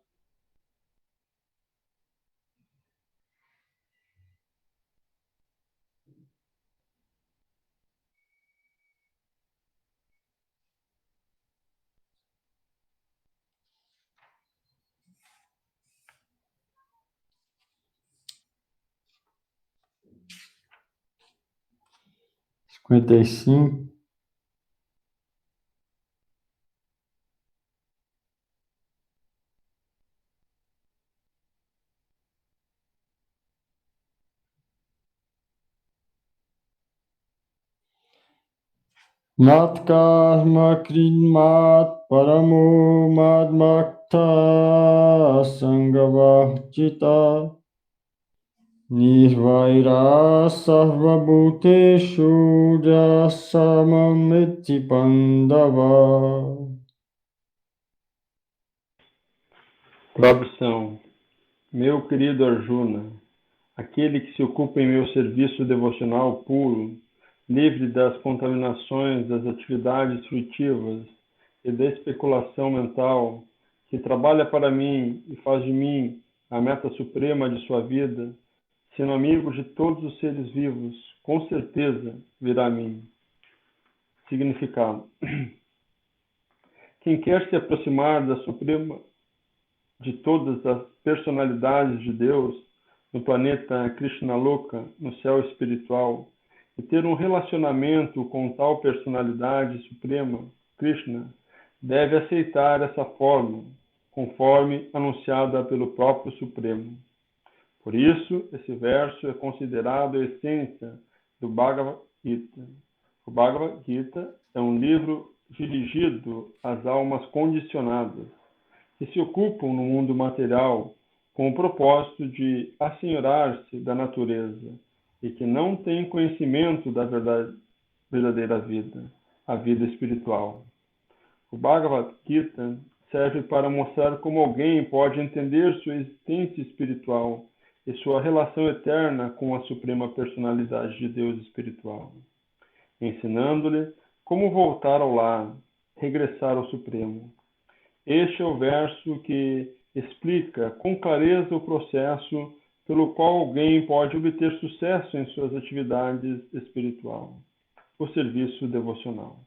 Cinquenta e cinco. Nat karma kridmat paramo madmakta sangavahjita nirvaira sarvabhuteshu jasamamiti pandava. Tradução. Meu querido Arjuna, aquele que se ocupa em meu serviço devocional puro, livre das contaminações das atividades fruitivas e da especulação mental, que trabalha para mim e faz de mim a meta suprema de sua vida, sendo amigo de todos os seres vivos, com certeza virá a mim. Significado. Quem quer se aproximar da suprema de todas as personalidades de Deus no planeta Krishnaloka, no céu espiritual, e ter um relacionamento com tal personalidade suprema, Krishna, deve aceitar essa forma, conforme anunciada pelo próprio Supremo. Por isso, esse verso é considerado a essência do Bhagavad Gita. O Bhagavad Gita é um livro dirigido às almas condicionadas, que se ocupam no mundo material com o propósito de assenhorar-se da natureza e que não têm conhecimento da verdadeira vida, a vida espiritual. O Bhagavad Gita serve para mostrar como alguém pode entender sua existência espiritual e sua relação eterna com a suprema personalidade de Deus espiritual, ensinando-lhe como voltar ao lar, regressar ao Supremo. Este é o verso que explica com clareza o processo pelo qual alguém pode obter sucesso em suas atividades espirituais, o serviço devocional.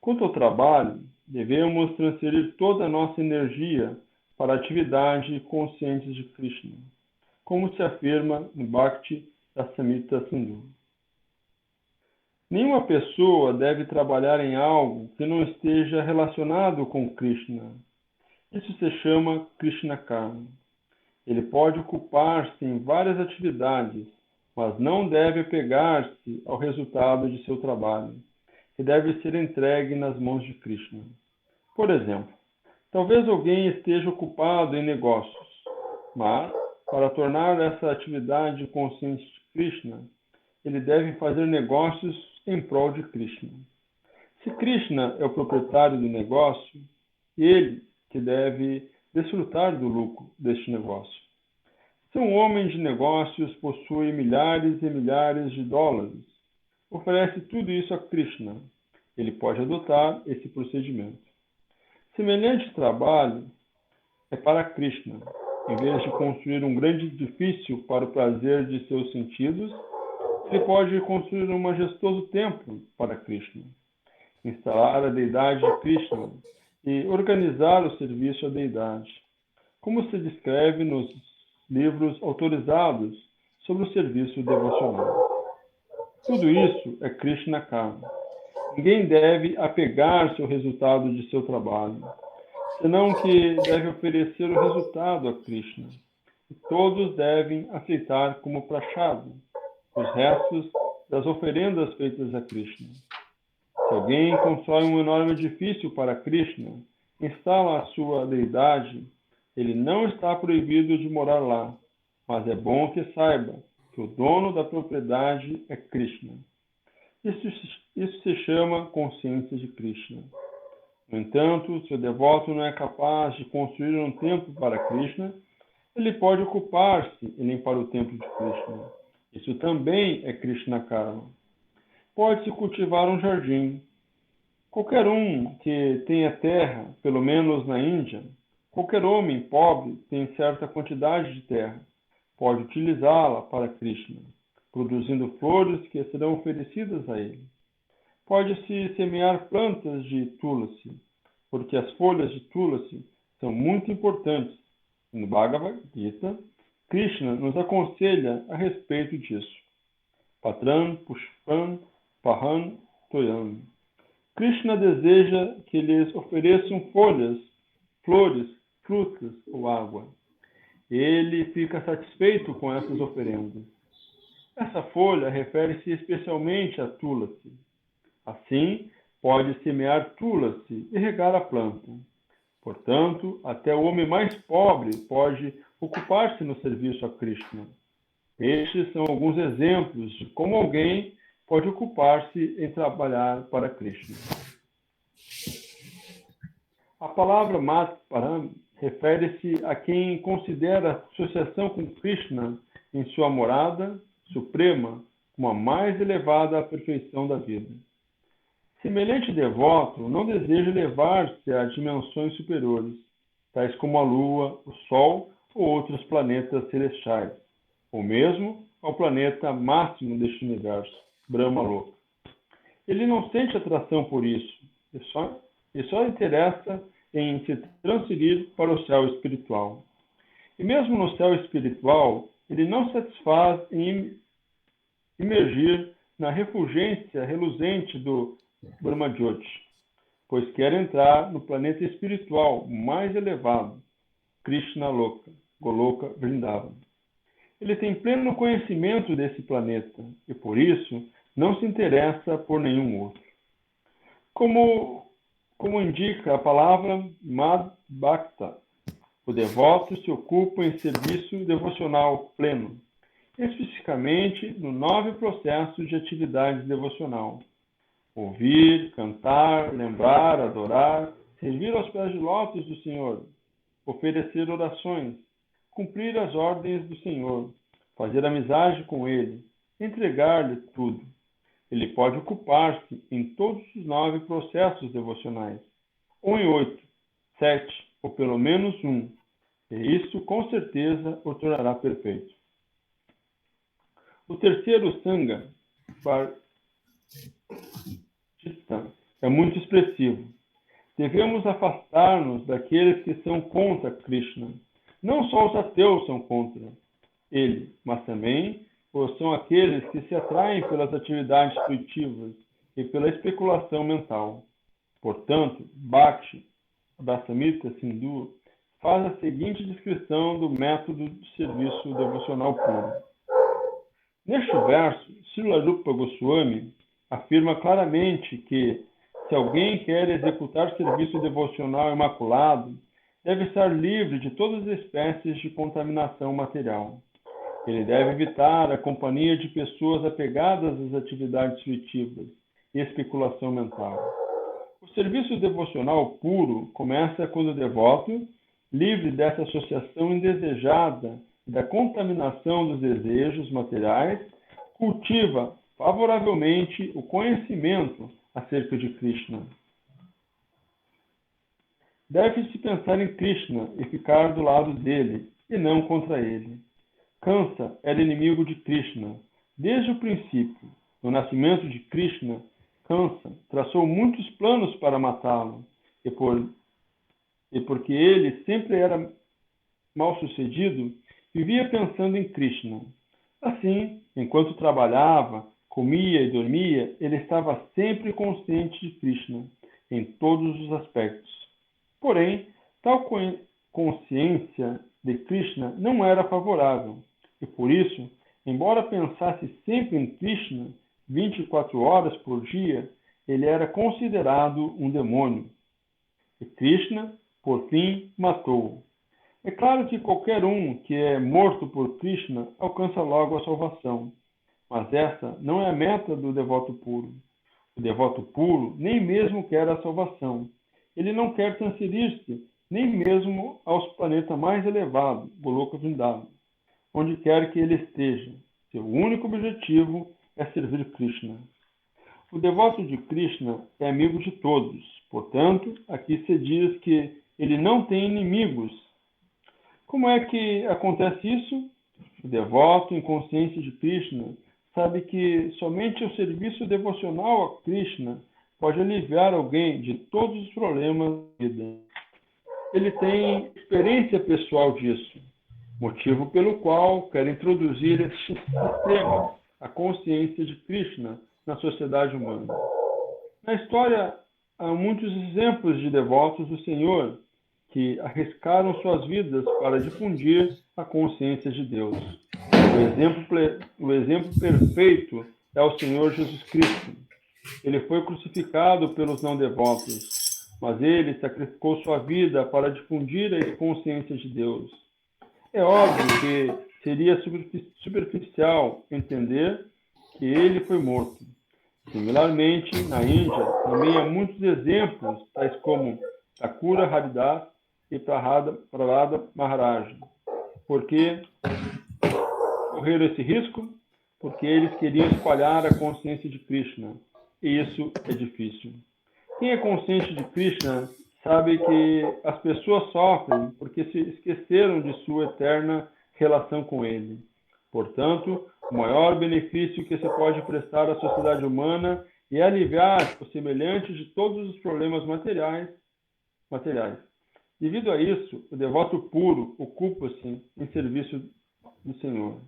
Quanto ao trabalho, devemos transferir toda a nossa energia para a atividade consciente de Krishna, como se afirma no Bhakti Rasamrita Sindhu. Nenhuma pessoa deve trabalhar em algo que não esteja relacionado com Krishna. Isso se chama Krishna Karma. Ele pode ocupar-se em várias atividades, mas não deve apegar-se ao resultado de seu trabalho, que deve ser entregue nas mãos de Krishna. Por exemplo, Talvez alguém esteja ocupado em negócios, mas, para tornar essa atividade consciente de Krishna, ele deve fazer negócios em prol de Krishna. Se Krishna é o proprietário do negócio, ele que deve desfrutar do lucro deste negócio. Se um homem de negócios possui milhares e milhares de dólares, oferece tudo isso a Krishna, ele pode adotar esse procedimento. Semelhante trabalho é para Krishna. Em vez de construir um grande edifício para o prazer de seus sentidos, ele pode construir um majestoso templo para Krishna, instalar a deidade de Krishna e organizar o serviço à deidade, como se descreve nos livros autorizados sobre o serviço devocional. Tudo isso é Krishna Karma. Ninguém deve apegar-se ao resultado de seu trabalho, senão que deve oferecer o resultado a Krishna. E todos devem aceitar como prachado os restos das oferendas feitas a Krishna. Se alguém constrói um enorme edifício para Krishna, instala a sua deidade, ele não está proibido de morar lá, mas é bom que saiba que o dono da propriedade é Krishna. Isso se chama consciência de Krishna. No entanto, se o devoto não é capaz de construir um templo para Krishna, ele pode ocupar-se em limpar o templo de Krishna. Isso também é Krishna Karma. Pode-se cultivar um jardim. Qualquer um que tenha terra, pelo menos na Índia, qualquer homem pobre tem certa quantidade de terra. Pode utilizá-la para Krishna, produzindo flores que serão oferecidas a ele. Pode-se semear plantas de tulasi, porque as folhas de tulasi são muito importantes. No Bhagavad Gita, Krishna nos aconselha a respeito disso. Patram Pushpam Pahan Toyam. Krishna deseja que lhes ofereçam folhas, flores, frutas ou água. Ele fica satisfeito com essas oferendas. Essa folha refere-se especialmente a tulasi. Assim, pode semear tulasi e regar a planta. Portanto, até o homem mais pobre pode ocupar-se no serviço a Krishna. Estes são alguns exemplos de como alguém pode ocupar-se em trabalhar para Krishna. A palavra Matparam refere-se a quem considera a associação com Krishna em sua morada suprema como a mais elevada perfeição da vida. Semelhante devoto não deseja elevar-se a dimensões superiores, tais como a Lua, o Sol ou outros planetas celestiais, ou mesmo ao planeta máximo deste universo, Brahma Loka. Ele não sente atração por isso, e só interessa em se transferir para o céu espiritual. E mesmo no céu espiritual, ele não se satisfaz em imergir na refulgência reluzente do Brahmajyoti, pois quer entrar no planeta espiritual mais elevado, Krishna Loka, Goloka Vrindavan. Ele tem pleno conhecimento desse planeta e, por isso, não se interessa por nenhum outro. Como indica a palavra Madbhakta, o devoto se ocupa em serviço devocional pleno, especificamente no 9 processos de atividade devocional: ouvir, cantar, lembrar, adorar, servir aos pés de lótus do Senhor, oferecer orações, cumprir as ordens do Senhor, fazer amizade com Ele, entregar-lhe tudo. Ele pode ocupar-se em todos os 9 processos devocionais, ou em 8, 7, ou pelo menos 1, e isso com certeza o tornará perfeito. O terceiro Sangha, é muito expressivo. Devemos afastar-nos daqueles que são contra Krishna. Não só os ateus são contra ele, mas também são aqueles que se atraem pelas atividades fruitivas e pela especulação mental. Portanto, Bhakti Rasamrita Sindhu faz a seguinte descrição do método de serviço devocional puro. Neste verso, Srila Rupa Goswami afirma claramente que Se alguém quer executar serviço devocional imaculado, deve estar livre de todas as espécies de contaminação material. Ele deve evitar a companhia de pessoas apegadas às atividades fruitivas e especulação mental. O serviço devocional puro começa quando o devoto, livre dessa associação indesejada e da contaminação dos desejos materiais, cultiva favoravelmente o conhecimento acerca de Krishna. Deve-se pensar em Krishna e ficar do lado dele, e não contra ele. Kamsa era inimigo de Krishna desde o princípio. No nascimento de Krishna, Kamsa traçou muitos planos para matá-lo, e porque ele sempre era mal sucedido, vivia pensando em Krishna. Assim, enquanto trabalhava, comia e dormia, ele estava sempre consciente de Krishna, em todos os aspectos. Porém, tal consciência de Krishna não era favorável, e por isso, embora pensasse sempre em Krishna 24 horas por dia, ele era considerado um demônio. E Krishna, por fim, matou-o. É claro que qualquer um que é morto por Krishna alcança logo a salvação, mas essa não é a meta do devoto puro. O devoto puro nem mesmo quer a salvação. Ele não quer transferir-se nem mesmo aos planetas mais elevados, Goloka Vrindavan, onde quer que ele esteja. Seu único objetivo é servir Krishna. O devoto de Krishna é amigo de todos. Portanto, aqui se diz que ele não tem inimigos. Como é que acontece isso? O devoto em consciência de Krishna sabe que somente o serviço devocional a Krishna pode aliviar alguém de todos os problemas da vida. Ele tem experiência pessoal disso, motivo pelo qual quer introduzir este sistema, a consciência de Krishna, na sociedade humana. Na história, há muitos exemplos de devotos do Senhor que arriscaram suas vidas para difundir a consciência de Deus. O exemplo perfeito é o Senhor Jesus Cristo. Ele foi crucificado pelos não devotos, mas ele sacrificou sua vida para difundir a consciência de Deus. É óbvio que seria superficial entender que ele foi morto. Similarmente, na Índia, também há muitos exemplos, tais como Thakura Haridas e Prahlada Maharaj. Por que correram esse risco? Porque eles queriam espalhar a consciência de Krishna. E isso é difícil. Quem é consciente de Krishna sabe que as pessoas sofrem porque se esqueceram de sua eterna relação com ele. Portanto, o maior benefício que se pode prestar à sociedade humana é aliviar os semelhantes de todos os problemas materiais. Devido a isso, o devoto puro ocupa-se em serviço do Senhor.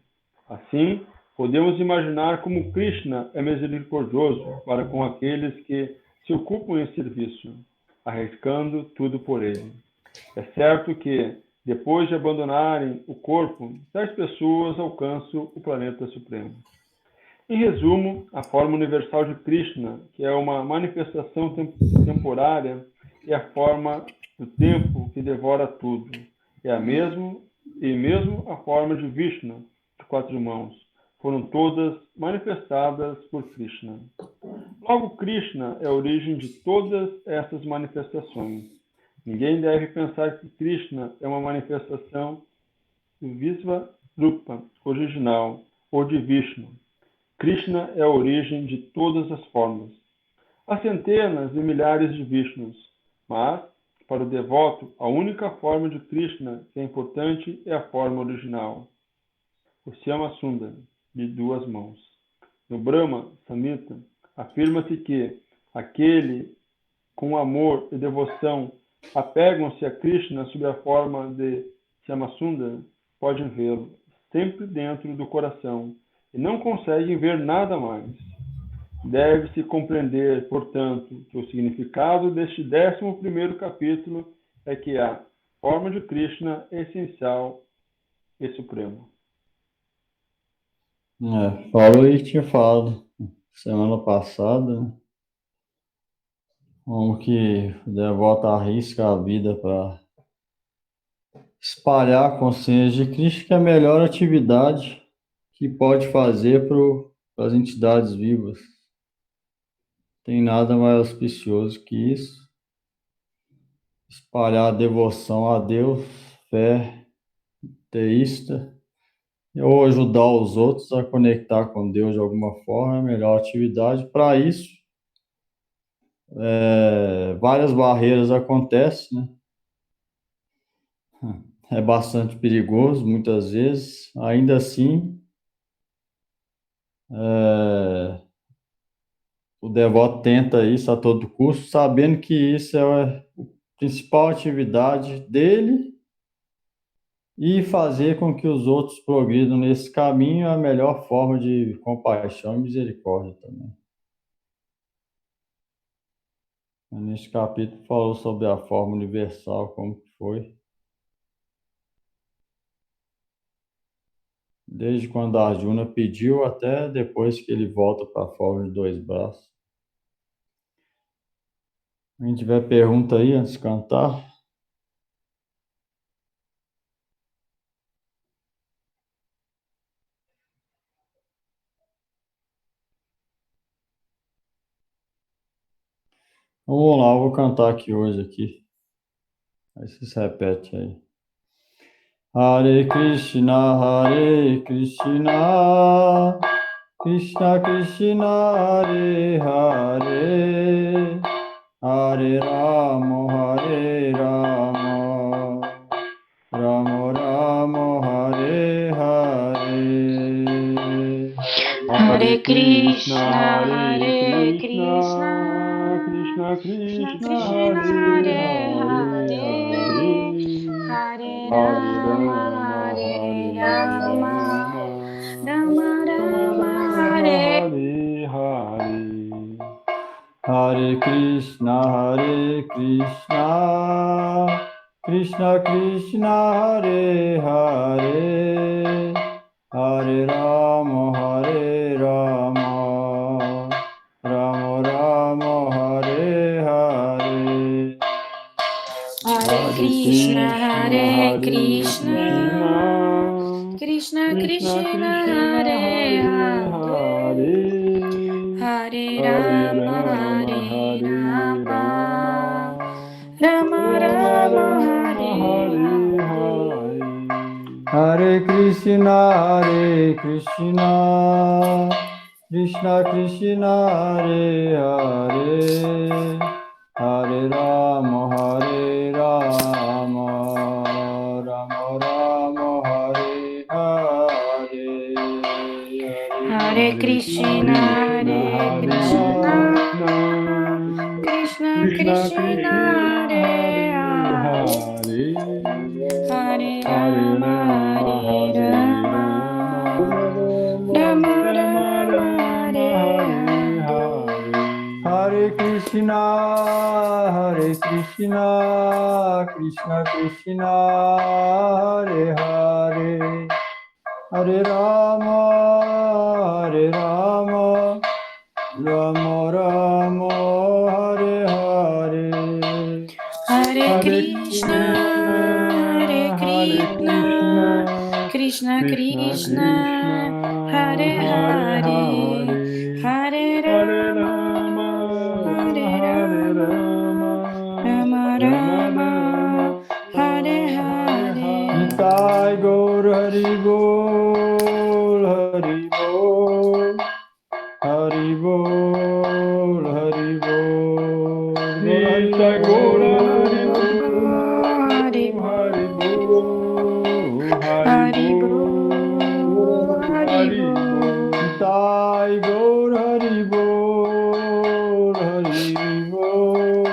Assim, podemos imaginar como Krishna é misericordioso para com aqueles que se ocupam em serviço, arriscando tudo por ele. É certo que, depois de abandonarem o corpo, tais pessoas alcançam o planeta supremo. Em resumo, a forma universal de Krishna, que é uma manifestação temporária, é a forma do tempo que devora tudo. E mesmo a forma de Vishnu, de 4 mãos, foram todas manifestadas por Krishna. Logo, Krishna é a origem de todas essas manifestações. Ninguém deve pensar que Krishna é uma manifestação do Visvarupa original ou de Vishnu. Krishna é a origem de todas as formas. Há centenas e milhares de Vishnus, mas, para o devoto, a única forma de Krishna que é importante é a forma original, o Syama Sundar, de 2 mãos. No Brahma Samhita, afirma-se que aquele com amor e devoção apegam-se a Krishna sob a forma de Shyamasundar, podem vê-lo sempre dentro do coração e não conseguem ver nada mais. Deve-se compreender, portanto, que o significado deste 11º capítulo é que a forma de Krishna é essencial e suprema. Falou e tinha falado semana passada, né? Como que o devoto arrisca a vida para espalhar a consciência de Cristo, que é a melhor atividade que pode fazer para as entidades vivas. Tem nada mais auspicioso que isso. Espalhar a devoção a Deus, fé teísta, ou ajudar os outros a conectar com Deus de alguma forma, é a melhor atividade. Para isso, várias barreiras acontecem, né? É bastante perigoso, muitas vezes. Ainda assim, o devoto tenta isso a todo custo, sabendo que isso é a principal atividade dele, e fazer com que os outros progridam nesse caminho é a melhor forma de compaixão e misericórdia também. Neste capítulo falou sobre a forma universal, como que foi. Desde quando a Arjuna pediu até depois que ele volta para a forma de 2 braços. A gente tiver pergunta aí antes de cantar? Vamos lá, eu vou cantar aqui hoje aqui. Aí você se repete aí. Hare Krishna, Krishna Krishna, Hare Hare, Hare Rama, Rama Rama, Hare Hare. Hare Krishna, Hare Krishna, Krishna Krishna Krishna, Krishna, Hare Hare Hare, Hare, Hare Hare Rama, Rama, Hare Hare Rama, Rama, Rama Rama, Rama Hare Hare Hare. Hare Krishna, Krishna Krishna, Hare Hare, Hare Rama, Rama Rama, Hare Hare. Hare Krishna, Hare Krishna, Krishna Krishna Krishna, Krishna, Hare Hare Hare, Hare, Hare Hare Rama, Rama, Hare Hare Rama, Rama, Rama Rama Rama, Rama, Hare Hare Hare. Hare. Hare Krishna, Krishna Krishna, Hare Hare, Hare Rama, Rama Rama, Hare Hare. Hare Krishna, Hare Krishna, Krishna Krishna Krishna, Krishna, Hare Hare Hare, Hare, Hare Hare Rama, Rama, Hare Hare Rama, Rama, Rama Rama Rama, Rama, Hare Hare Hare. Hare Hare. Krishna, Krishna Krishna, Hare Hare, Hare Rama, Rama Rama, Hare Hare. Hare Krishna, Hare Hare Krishna, Krishna, Krishna Krishna Krishna, Krishna, Hare Hare Hare, Hare, Hare Hare Rama, Rama, Hare Hare Rama, Rama, Rama Rama Rama, Rama, Hare Hare Hare. Nitai Hare. Gaur Hari Bol, Hari Bol, Hari Bol, Hari Bol, Nitai Gaura Hari Hare Bol, Hari Bol, Hari Hare Bol, Hare Hari Bol. Nitai Gaur Hari Bol, Hari Bol,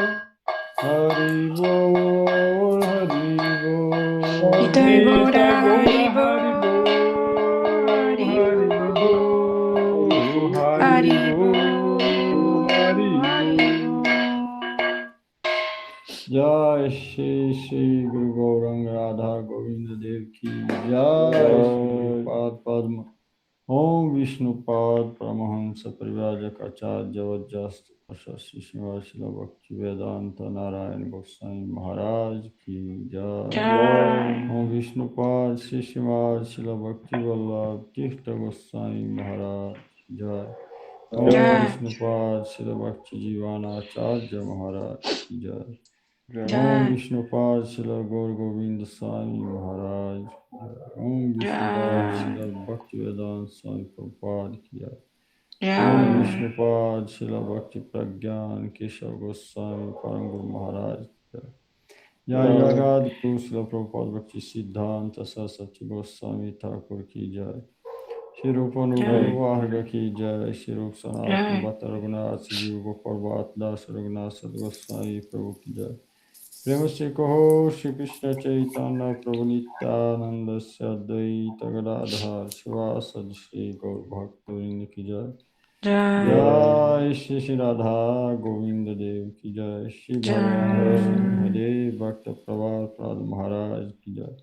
Hari Bol, Hari Bol. Nitai Gaura Nitai Gaura Hare Hari Bol, Hari Bol, Hari Hare Bol, Hari Bol. Jai Shri Shri Guru Gauranga Radha Govinda Dev Ki Jai Shri Guru Padma Om Vishnupad Paramahansa Parivrajakacarya Vajjast Prashasti Srila Bhakti Vedanta Narayana Goswami Maharaj Ki Jai. Jai. Om Vishnupad Srila Bhakti Vallabh Tirtha Goswami Maharaj Ki Jai. Om Jai. Vishnupad Srila Bhakti Jivana Acharya Maharaj Ki Jai. Om Jai. Vishnupad Srila Gaur Govinda Swami Maharaj Ki Jai. Om Vishnupad Srila Bhakti Vedanta Swami Prabhupada Ki Jai. Om Jai. Vishnupad Srila Bhakti Pragyan Keshav Goswami Param Guru Maharaj Ki Jai. Jai Jagad Guru Srila Prabhupada Bhakti Siddhanta Saraswati Goswami Thakur Ki Jai. Shri Rupa Nuvarga Ki Jai. Shri Rupa Sanatana Bhatta Raghunath Jiva Gopal Bhatt Das Raghunath Sadhu Goswami Prabhu Ki Jai. Prema Shri Kaho Shri Krishna Chaitanya Prabhu Nityananda Sri Advaita Gadadhar Shivasadi Shri Gaur Bhakta Ki Jai. Jai. Jai Shri Shri Radha Govinda Dev Ki Jai. Shri Bhagavan Hare Bhakta Pravar Prad Maharaj Ki Jai.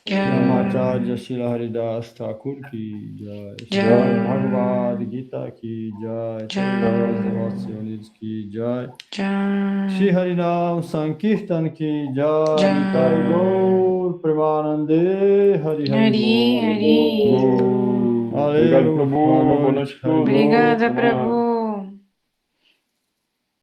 Namacharya Shri Haridas Thakur Ki Jai. Shri Bhagavad Gita Ki Jai. Shri Ki Jai. Jai. Shri Harinam Sankirtan Ki Jai. Jai. Nitai Gaur Premanande Hari Hari, Hari. Bol. Obrigado, Prabhu. Boa noite a todos. Obrigada, Prabhu.